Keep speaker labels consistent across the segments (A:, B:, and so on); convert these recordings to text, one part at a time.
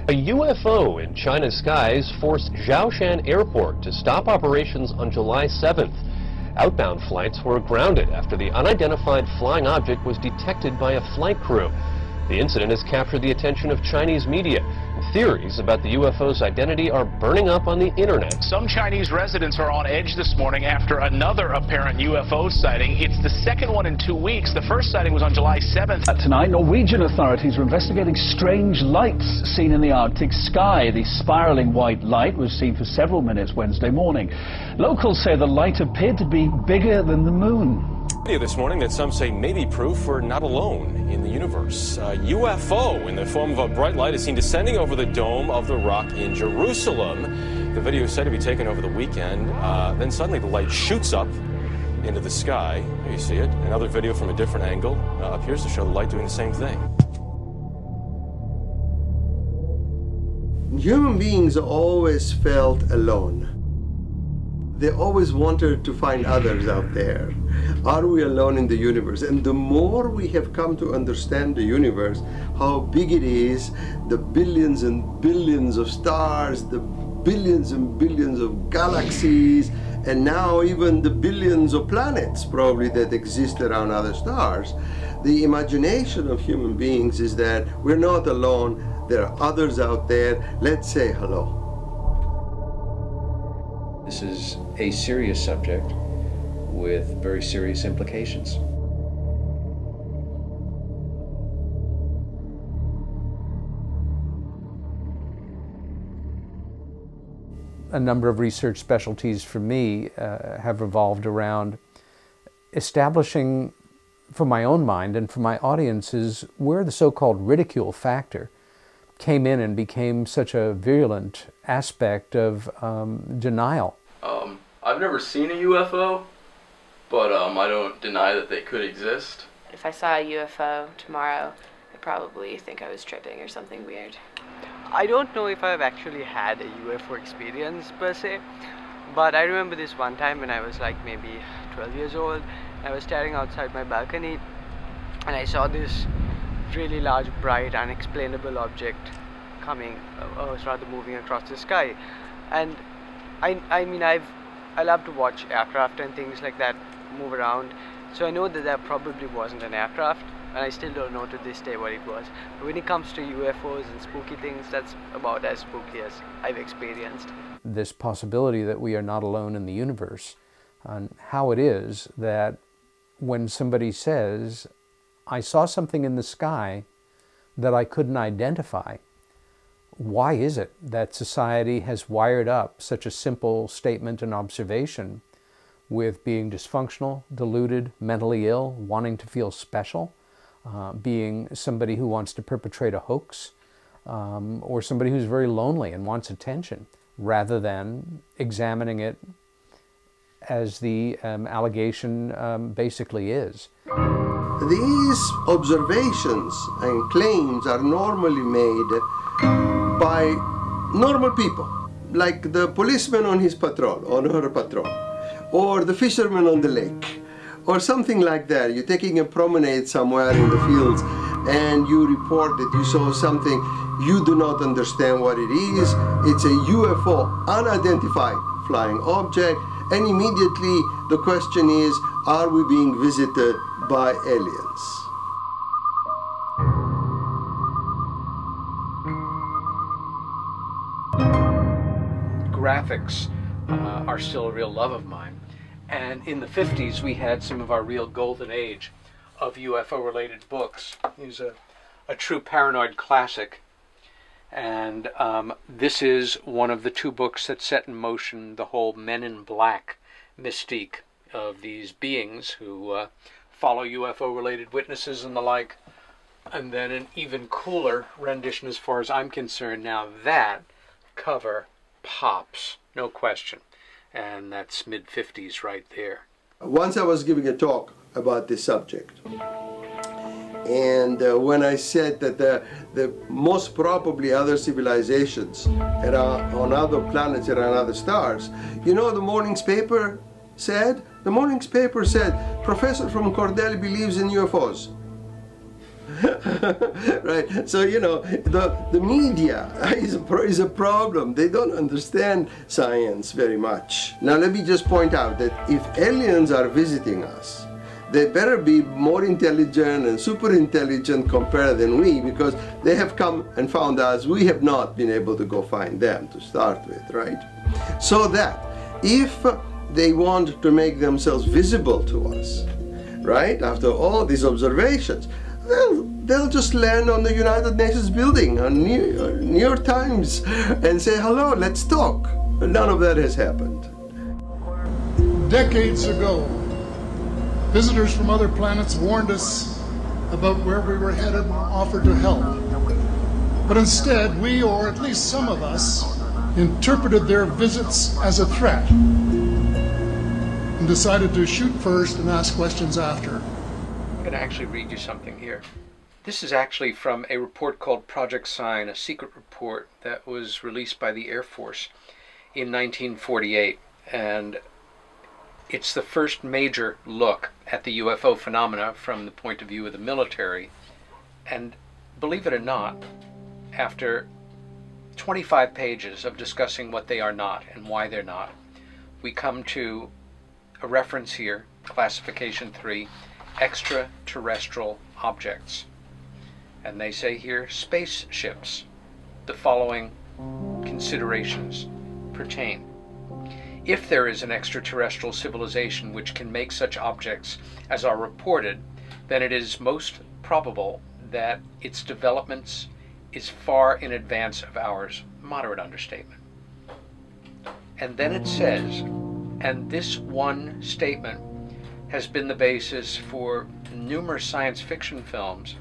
A: A UFO in China's skies forced Zhoushan Airport to stop operations on July 7th. Outbound flights were grounded after the unidentified flying object was detected by a flight crew. The incident has captured the attention of Chinese media. Theories about the UFO's identity are burning up on the internet.
B: Some Chinese residents are on edge this morning after another apparent UFO sighting. It's the second one in 2 weeks. The first sighting was on July 7th.
C: Tonight, Norwegian authorities are investigating strange lights seen in the Arctic sky. The spiraling white light was seen for several minutes Wednesday morning. Locals say the light appeared to be bigger than the moon.
D: Video this morning that some say may be proof we're not alone in the universe. A UFO in the form of a bright light is seen descending over the Dome of the Rock in Jerusalem. The video is said to be taken over the weekend. Then suddenly the light shoots up into the sky. There you see it. Another video from a different angle appears to show the light doing the same thing.
E: Human beings always felt alone. They always wanted to find others out there. Are we alone in the universe? And the more we have come to understand the universe, how big it is, the billions and billions of stars, the billions and billions of galaxies, and now even the billions of planets probably that exist around other stars, the imagination of human beings is that we're not alone, there are others out there, let's say hello.
F: This is a serious subject with very serious implications.
G: A number of research specialties for me have revolved around establishing for my own mind and for my audiences where the so-called ridicule factor came in and became such a virulent aspect of denial.
H: I've never seen a UFO, but I don't deny that they could exist.
I: If I saw a UFO tomorrow, I'd probably think I was tripping or something weird.
J: I don't know if I've actually had a UFO experience per se, but I remember this one time when I was like maybe 12 years old. I was staring outside my balcony and I saw this really large, bright, unexplainable object coming, was rather moving across the sky. And I mean, I love to watch aircraft and things like that move around, so I know that that probably wasn't an aircraft, and I still don't know to this day what it was. But when it comes to UFOs and spooky things, that's about as spooky as I've experienced.
G: This possibility that we are not alone in the universe, and how it is that when somebody says, I saw something in the sky that I couldn't identify, why is it that society has wired up such a simple statement and observation with being dysfunctional, deluded, mentally ill, wanting to feel special, being somebody who wants to perpetrate a hoax, or somebody who's very lonely and wants attention, rather than examining it as the allegation basically is.
E: These observations and claims are normally made by normal people, like the policeman on his patrol, on her patrol, or the fisherman on the lake, or something like that. You're taking a promenade somewhere in the fields and you report that you saw something, you do not understand what it is, it's a UFO, unidentified flying object, and immediately the question is, are we being visited by aliens?
G: Graphics are still a real love of mine, and in the 50s we had some of our real golden age of UFO related books. Here's a true paranoid classic, and this is one of the two books that set in motion the whole Men in Black mystique of these beings who follow UFO related witnesses and the like. And then an even cooler rendition as far as I'm concerned. Now that cover pops, no question, and that's mid-50s right there.
E: Once I was giving a talk about this subject, and when I said that the most probably other civilizations on other planets and on other stars, you know, the morning's paper said? The morning's paper said, Professor from Cornell believes in UFOs. Right? So, you know, the media is a problem. They don't understand science very much. Now, let me just point out that if aliens are visiting us, they better be more intelligent and super intelligent compared than we, because they have come and found us. We have not been able to go find them to start with, right? So that if they want to make themselves visible to us, right, after all these observations, they'll just land on the United Nations building, on New York Times, and say, hello, let's talk. None of that has happened.
K: Decades ago, visitors from other planets warned us about where we were headed and offered to help. But instead, we, or at least some of us, interpreted their visits as a threat and decided to shoot first and ask questions after.
G: I'm going to actually read you something here. This is actually from a report called Project Sign, a secret report that was released by the Air Force in 1948. And it's the first major look at the UFO phenomena from the point of view of the military. And believe it or not, after 25 pages of discussing what they are not and why they're not, we come to a reference here, classification 3, extraterrestrial objects. And they say here, spaceships. The following considerations pertain. If there is an extraterrestrial civilization which can make such objects as are reported, then it is most probable that its developments is far in advance of ours. Moderate understatement. And then it says, and this one statement has been the basis for numerous science fiction films,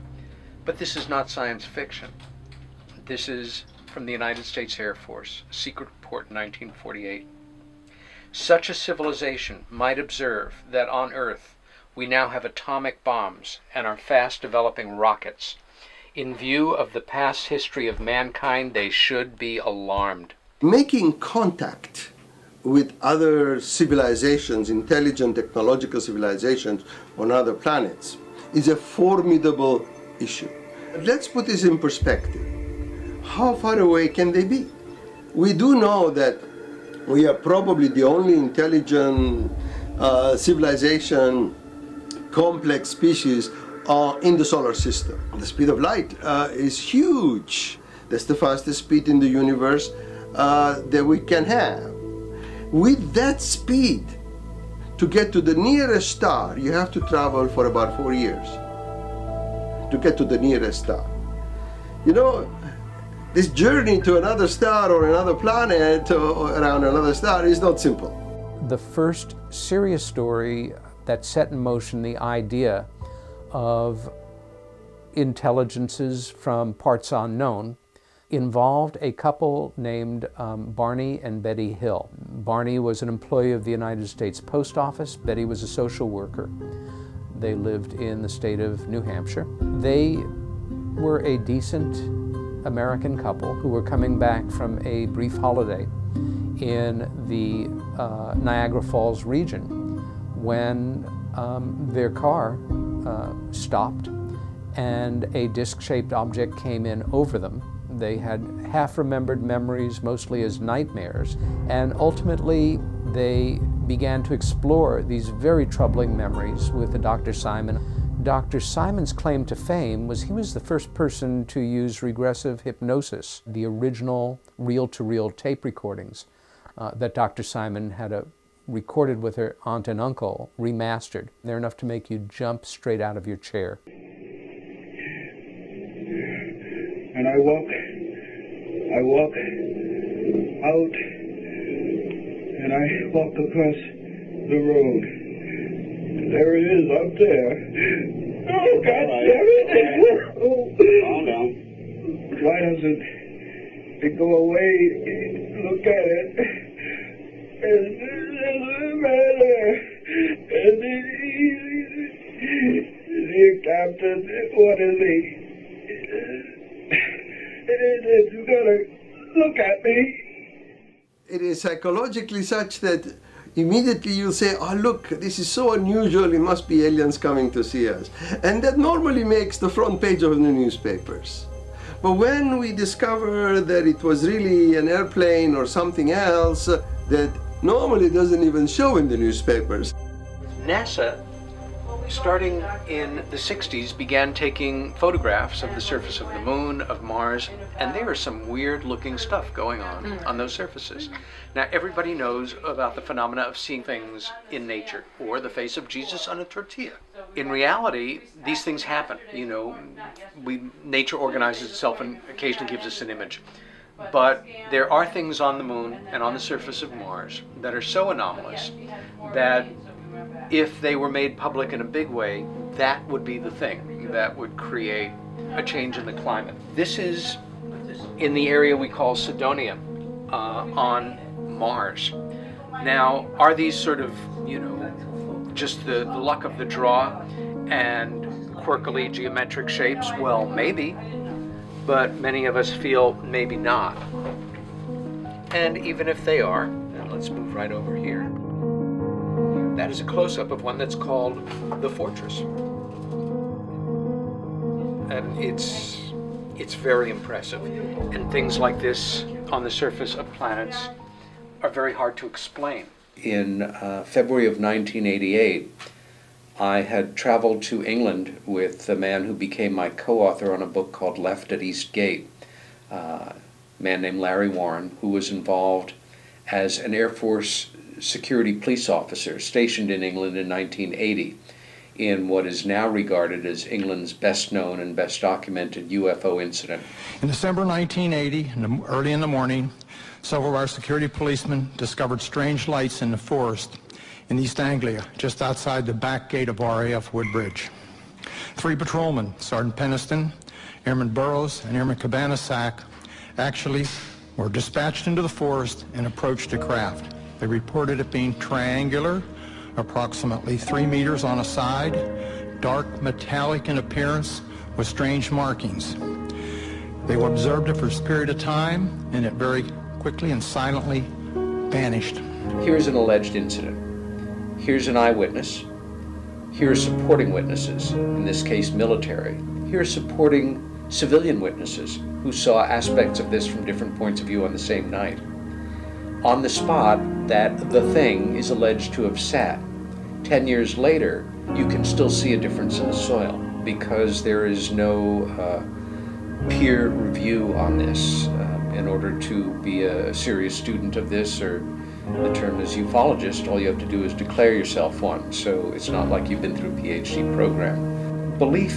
G: but this is not science fiction. This is from the United States Air Force, a secret report in 1948. Such a civilization might observe that on Earth we now have atomic bombs and are fast developing rockets. In view of the past history of mankind, they should be alarmed.
E: Making contact with other civilizations, intelligent technological civilizations on other planets, is a formidable issue. Let's put this in perspective. How far away can they be? We do know that we are probably the only intelligent civilization, complex species in the solar system. The speed of light is huge. That's the fastest speed in the universe that we can have. With that speed, to get to the nearest star, you have to travel for about 4 years to get to the nearest star. You know, this journey to another star or another planet or around another star is not simple.
G: The first serious story that set in motion the idea of intelligences from parts unknown involved a couple named Barney and Betty Hill. Barney was an employee of the United States Post Office. Betty was a social worker. They lived in the state of New Hampshire. They were a decent American couple who were coming back from a brief holiday in the Niagara Falls region when their car stopped and a disc-shaped object came in over them. They had half-remembered memories, mostly as nightmares, and ultimately they began to explore these very troubling memories with Dr. Simon. Dr. Simon's claim to fame was he was the first person to use regressive hypnosis, the original reel-to-reel tape recordings that Dr. Simon had recorded with her aunt and uncle, remastered. They're enough to make you jump straight out of your chair.
L: And I walk out, and I walk across the road. There it is up there. Oh, God damn it! Calm down. Why doesn't it go away? Look at it. And there's a man there. And the captain, what is he? It's gonna look at me.
E: It is psychologically such that immediately you'll say, oh look, this is so unusual, it must be aliens coming to see us. And that normally makes the front page of the newspapers. But when we discover that it was really an airplane or something else that normally doesn't even show in the newspapers.
G: NASA, starting in the 60s, began taking photographs of the surface of the moon, of Mars, and there is some weird looking stuff going on those surfaces. Now everybody knows about the phenomena of seeing things in nature, or the face of Jesus on a tortilla. In reality, these things happen. You know, nature organizes itself and occasionally gives us an image. But there are things on the moon and on the surface of Mars that are so anomalous that if they were made public in a big way, that would be the thing that would create a change in the climate. This is in the area we call Cydonia on Mars. Now, are these sort of, you know, just the luck of the draw and quirkily geometric shapes? Well, maybe, but many of us feel maybe not. And even if they are, and let's move right over here. That is a close-up of one that's called the Fortress. And it's very impressive. And things like this on the surface of planets are very hard to explain. In February of 1988, I had traveled to England with the man who became my co-author on a book called Left at East Gate, a man named Larry Warren, who was involved as an Air Force security police officer stationed in England in 1980 in what is now regarded as England's best known and best documented UFO incident.
M: In December 1980, early in the morning, several of our security policemen discovered strange lights in the forest in East Anglia, just outside the back gate of RAF Woodbridge. 3 patrolmen, Sergeant Peniston, Airman Burrows, and Airman Cabanas-Sack, actually were dispatched into the forest and approached a craft. They reported it being triangular, approximately 3 meters on a side, dark metallic in appearance with strange markings. They observed it for a period of time, and it very quickly and silently vanished.
G: Here's an alleged incident. Here's an eyewitness. Here are supporting witnesses, in this case military. Here are supporting civilian witnesses who saw aspects of this from different points of view on the same night. On the spot that the thing is alleged to have sat. 10 years later, you can still see a difference in the soil because there is no peer review on this. In order to be a serious student of this, or the term is ufologist, all you have to do is declare yourself one. So it's not like you've been through a PhD program. Belief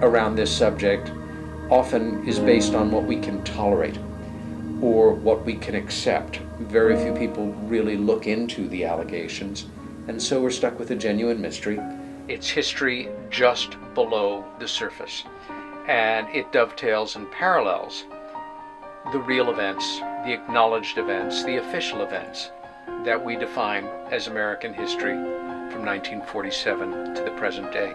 G: around this subject often is based on what we can tolerate or what we can accept. Very few people really look into the allegations, and so we're stuck with a genuine mystery. It's history just below the surface, and it dovetails and parallels the real events, the acknowledged events, the official events that we define as American history from 1947 to the present day.